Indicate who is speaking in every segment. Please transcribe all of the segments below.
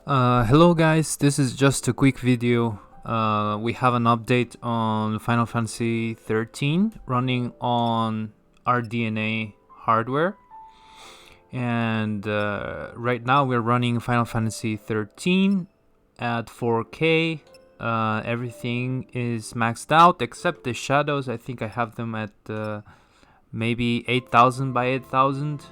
Speaker 1: Hello guys, this is just a quick video. We have an update on Final Fantasy XIII running on RDNA hardware. And right now we're running Final Fantasy XIII at 4K. Everything is maxed out except the shadows. I think I have them at maybe 8000 by 8000.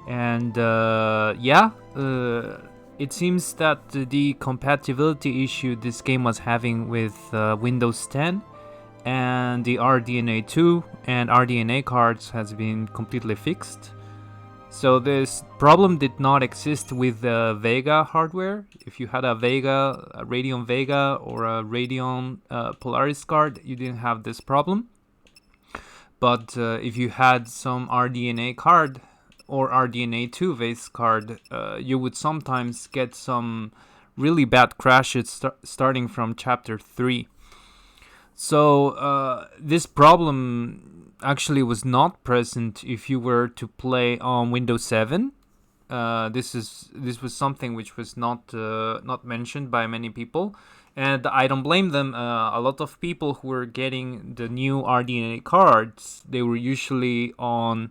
Speaker 1: And it seems that the compatibility issue this game was having with Windows 10 and the RDNA 2 and RDNA cards has been completely fixed. So this problem did not exist with the Vega hardware. If you had a Radeon Vega or a Radeon Polaris card, you didn't have this problem. But if you had some RDNA card or RDNA 2 base card, you would sometimes get some really bad crashes starting from chapter 3. So this problem actually was not present if you were to play on Windows 7. This was something which was not mentioned by many people, and I don't blame them. A lot of people who were getting the new RDNA cards, they were usually on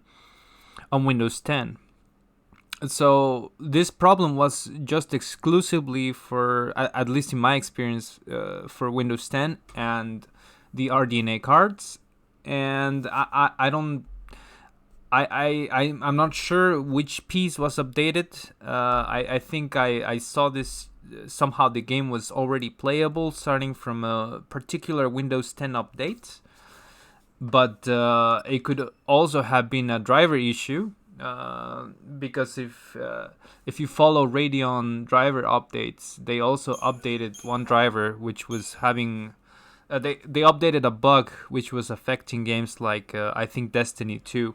Speaker 1: Windows 10. So this problem was just exclusively for, at least in my experience, for Windows 10 and the RDNA cards. And I'm not sure which piece was updated. I think I saw this somehow. The game was already playable starting from a particular Windows 10 update. But it could also have been a driver issue, because if you follow Radeon driver updates, they also updated one driver which was having they updated a bug which was affecting games like I think Destiny 2.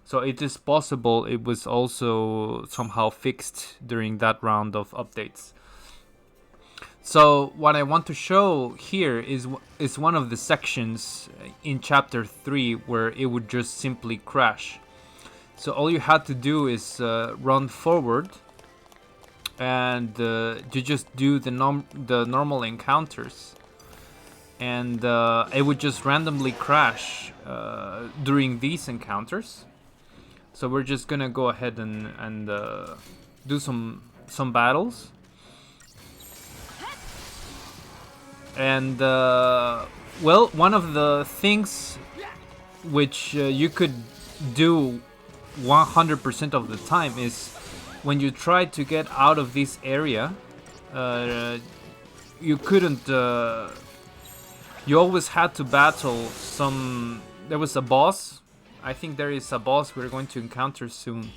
Speaker 1: So it is possible it was also somehow fixed during that round of updates. So what I want to show here is one of the sections in chapter 3 where it would just simply crash. So all you had to do is run forward and to just do the normal encounters, and it would just randomly crash during these encounters. So we're just gonna go ahead and do some battles. And well, one of the things which you could do 100% of the time is when you try to get out of this area, you couldn't. You always had to battle some. There was a boss. I think there is a boss we're going to encounter soon.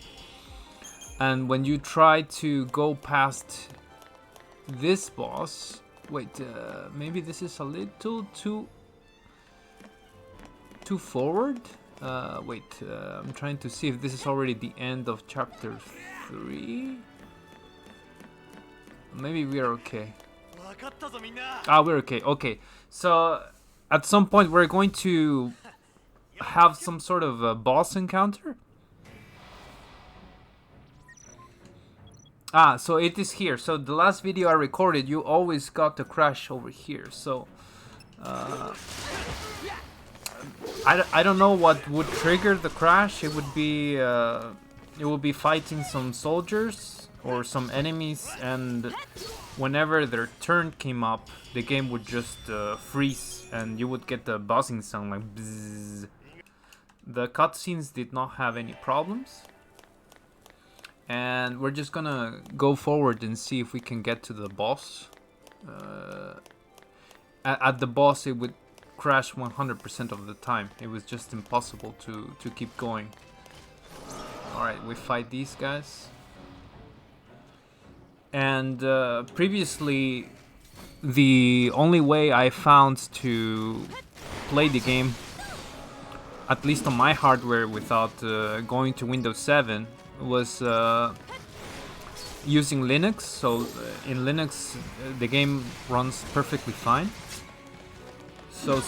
Speaker 1: And when you try to go past this boss. Wait, maybe this is a little too forward? Wait, I'm trying to see if this is already the end of chapter 3. Maybe we are okay. We're okay. Okay, so at some point we're going to have some sort of a boss encounter. So it is here. So the last video I recorded, you always got the crash over here. So I don't know what would trigger the crash. It would be fighting some soldiers or some enemies, and whenever their turn came up, the game would just freeze, and you would get the buzzing sound like bzzz. The cutscenes did not have any problems. And we're just gonna go forward and see if we can get to the boss. At the boss, it would crash 100% of the time. It was just impossible to keep going. Alright, we fight these guys. And previously, the only way I found to play the game, at least on my hardware without going to Windows 7, was using Linux. So in Linux the game runs perfectly fine. So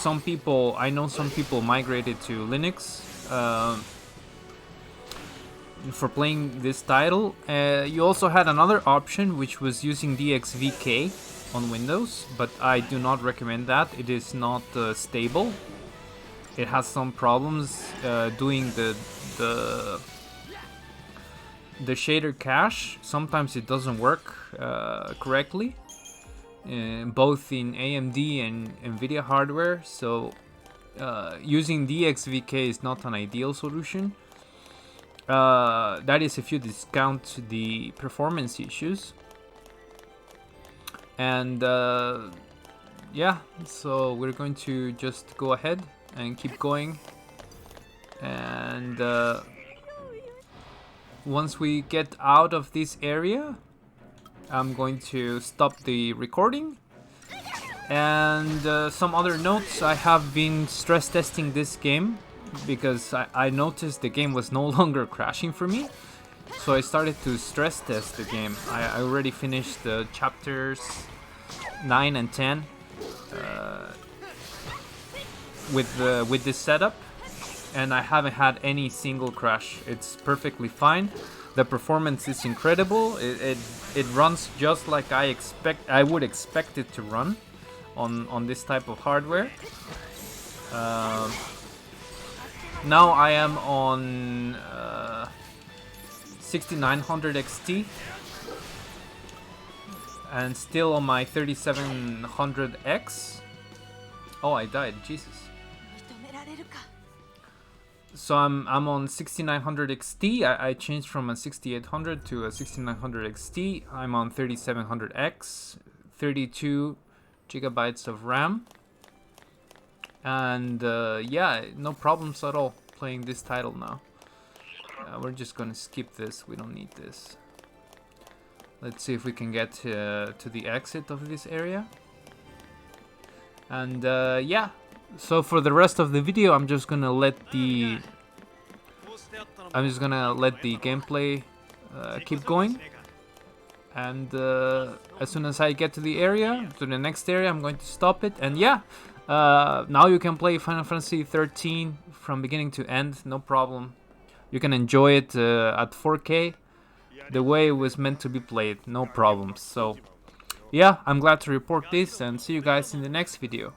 Speaker 1: I know some people migrated to Linux. for playing this title. You also had another option, which was using DXVK on Windows, but I do not recommend that. It is not stable. It has some problems doing the shader cache. Sometimes it doesn't work correctly, both in AMD and NVIDIA hardware. So using DXVK is not an ideal solution. That is if you discount the performance issues. And yeah, so we're going to just go ahead and keep going. And once we get out of this area, I'm going to stop the recording. And some other notes: I have been stress testing this game because I noticed the game was no longer crashing for me. So I started to stress test the game. I already finished the chapters 9 and 10 with this setup, and I haven't had any single crash. It's perfectly fine. The performance is incredible. It runs just like I would expect it to run on this type of hardware. Now I am on 6900 XT and still on my 3700X. Oh, I died, Jesus. So I'm on 6900 XT. I changed from a 6800 to a 6900 XT. I'm on 3700X, 32 gigabytes of RAM. And yeah, no problems at all playing this title now. We're just gonna skip this. We don't need this. Let's see if we can get to the exit of this area. And yeah, so for the rest of the video, I'm just gonna let the gameplay keep going. And as soon as I get to the next area, I'm going to stop it. And yeah, now you can play Final Fantasy XIII from beginning to end, no problem. You can enjoy it at 4K, the way it was meant to be played, no problems. So yeah, I'm glad to report this, and see you guys in the next video.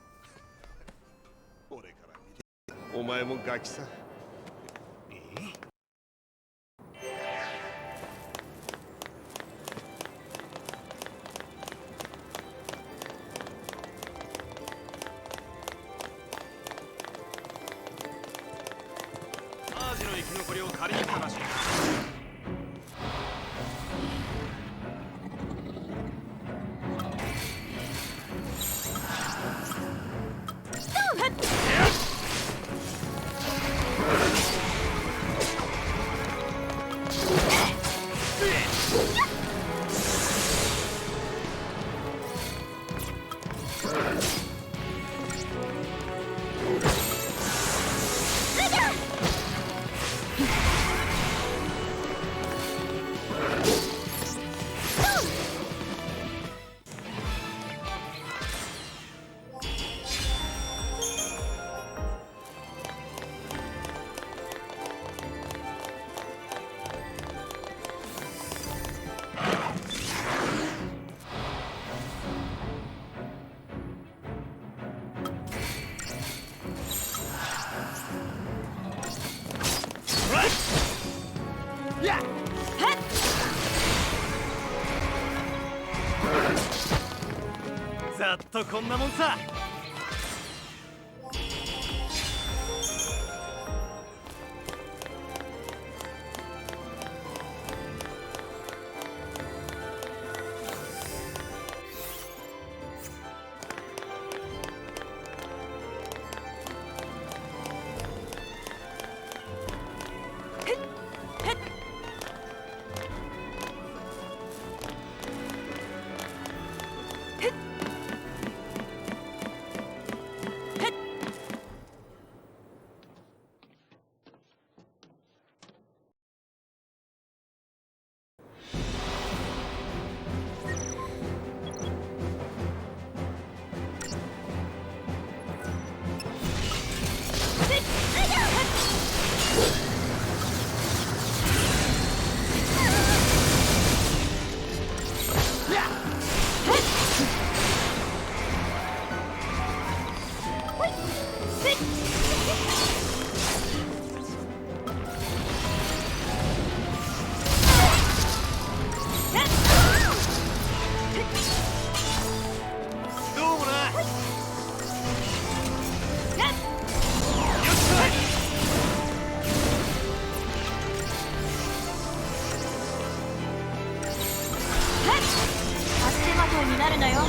Speaker 2: になるなよ。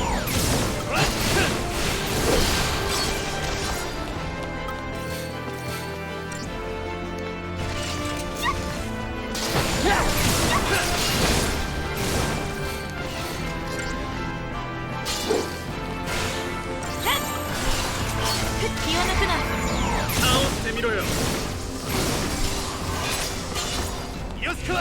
Speaker 2: 気を抜くな。
Speaker 3: 倒してみろよ。よし来い。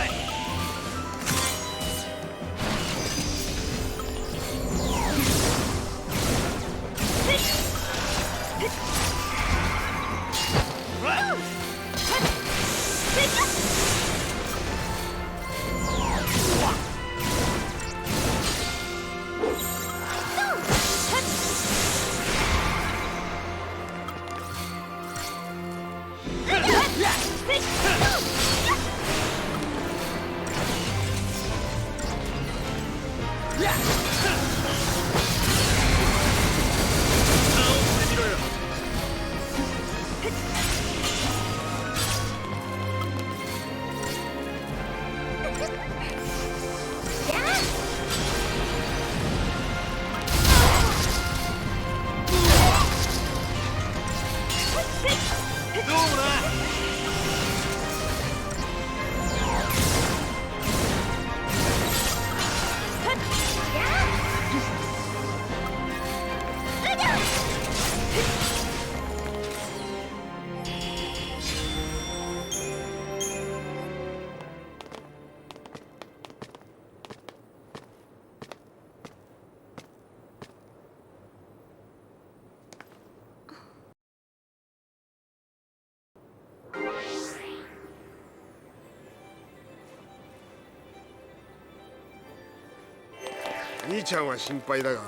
Speaker 4: 兄ちゃんは心配だが、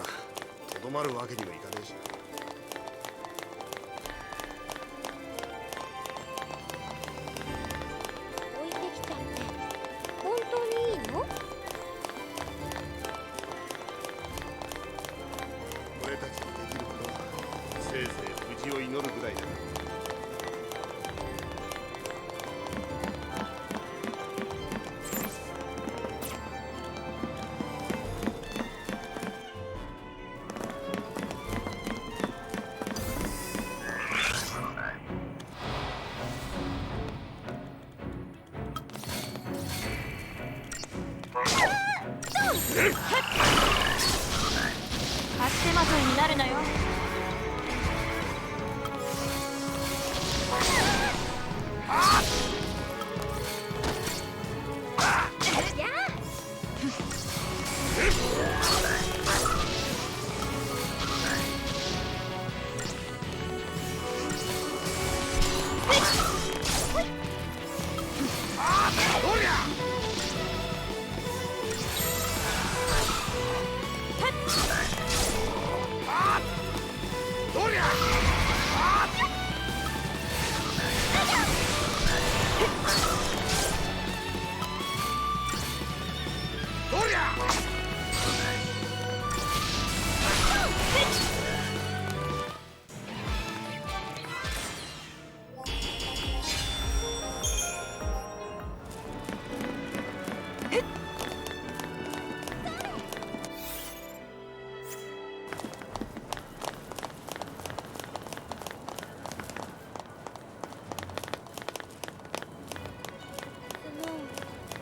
Speaker 4: とどまるわけにはいかねえし。
Speaker 5: 置いてきちゃって本当にいいの？
Speaker 4: 俺たちにできることはせいぜい無事を祈るぐらいだ。
Speaker 2: 足手まといになるなよ。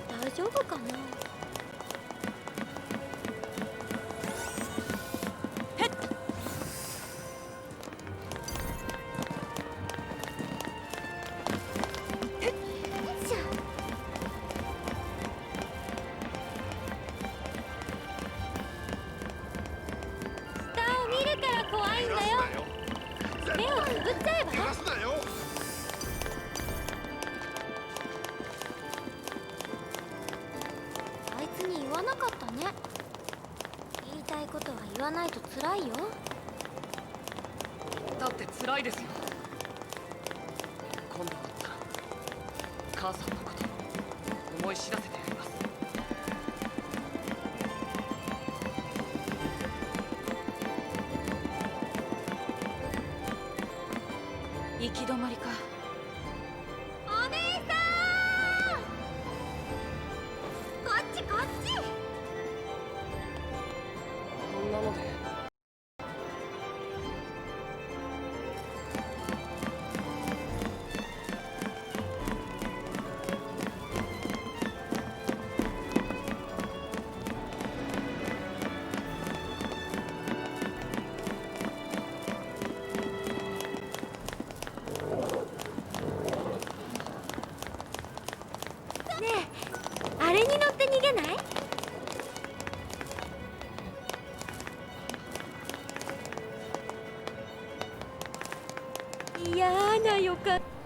Speaker 5: 大丈夫かな？下を見るから怖いんだよ。目をつぶっちゃえば？あいつに言わなかったね。言いたいことは言わないと辛いよ。
Speaker 3: だって辛いですよ。今度だったら母さんのこと思い知らせてやります。
Speaker 2: 行き止まりか。
Speaker 5: お姉さん、こっちこっち。
Speaker 3: こんな
Speaker 2: 嫌な予感。